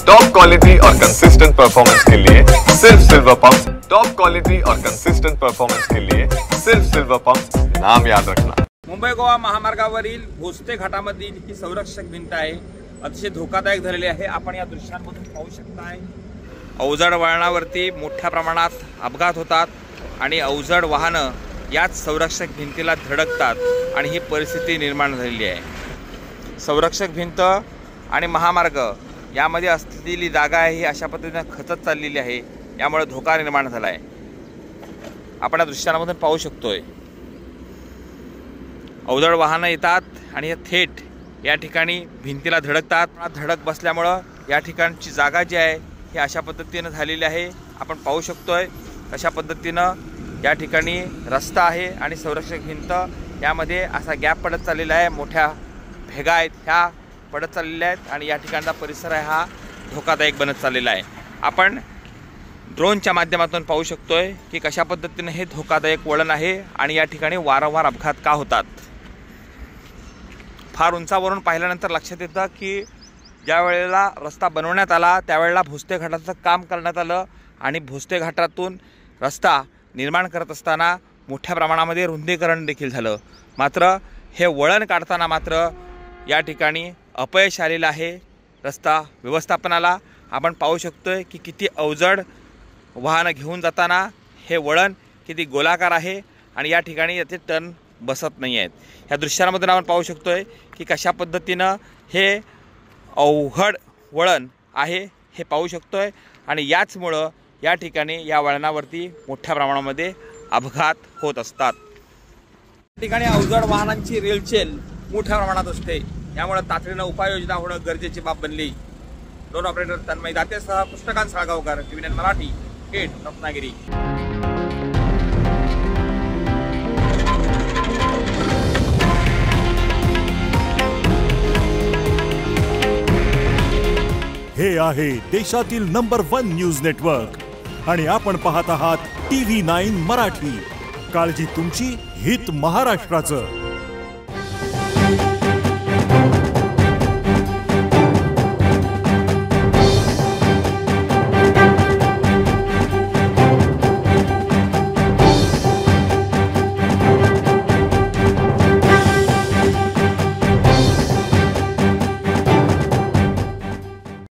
Top quality और consistent performance के लिए सिर्फ सिल्वर पंप। टॉप क्वालिटी और कंसिस्टेंट परफॉर्मेंस के लिए सिर्फ सिल्वर पंप, नाम याद रखना। मुंबई गोवा महामार्गावरील भोसते घाटामधील ही संरक्षक भिंत आहे, अतिशय धोकादायक झालेली आहे। आपण या दृश्यांमधून पाहू शकता, अवजड वळणावरती मोठ्या प्रमाणात अपघात होतात आणि अवजड वाहनं याच संरक्षक भिंतीला धडकतात आणि ही परिस्थिती निर्माण झालेली आहे। संरक्षक भिंत आणि महामार्ग यामध्ये असलेली जागा आहे ही अशा पद्धतीने खचत चाललेली आहे, यामुळे धोका निर्माण झाला आहे। आपण या दृश्यांमधून पाहू शकतोय, अवजड वाहनं येतात आणि हे थेट या ठिकाणी भिंतीला धडकतात। धडक बसल्यामुळं या ठिकाणची जागा जी आहे ही अशा पद्धतीने झालेली आहे। आपण पाहू शकतोय अशा पद्धतीनं या ठिकाणी रस्ता आहे आणि संरक्षक भिंत यामध्ये असा गॅप पडत चाललेला आहे। मोठ्या भेगा आहेत ह्या पडत चाललेल्या आहेत आणि या ठिकाणचा परिसर आहे हा धोकादायक बनत चाललेला आहे। आपण ड्रोनच्या माध्यमातून पाहू शकतोय की कशा पद्धतीने हे धोकादायक वळण आहे आणि या ठिकाणी वारंवार अपघात का होतात। फार उंचावरून पाहिल्यानंतर लक्षात येतं की ज्या वेळेला रस्ता बनवण्यात आला त्यावेळेला भोसते घाटाचं काम करण्यात आलं आणि भोसते घाटातून रस्ता निर्माण करत असताना मोठ्या प्रमाणामध्ये रुंदीकरण देखील झालं। मात्र हे वळण काढताना मात्र या ठिकाणी अपयश आलेलं आहे रस्ता व्यवस्थापनाला। आपण पाहू शकतोय की किती अवजड वाहनं घेऊन जाताना हे वळण किती गोलाकार आहे आणि या ठिकाणी याचे टर्न बसत नाही आहेत। ह्या दृश्यांमधून आपण पाहू शकतोय की कशा पद्धतीनं हे अवघड वळण आहे हे पाहू शकतोय आणि याचमुळं या ठिकाणी या वळणावरती मोठ्या प्रमाणामध्ये अपघात होत असतात। या ठिकाणी अवजड वाहनांची रेलचेल मोठ्या प्रमाणात असते, यामुळे तातडीनं उपाययोजना होणं गरजेची बाब बनली। ड्रोन ऑपरेटर तन्मय दातेसह पुस्तकांत साळगावकर, टीव्ही9 मराठी, खेड, रत्नागिरी। हे आहे देशातील नंबर 1 न्यूज नेटवर्क आणि आपण पाहत आहात टीव्ही 9 मराठी। काळजी तुमची, हित महाराष्ट्राचं।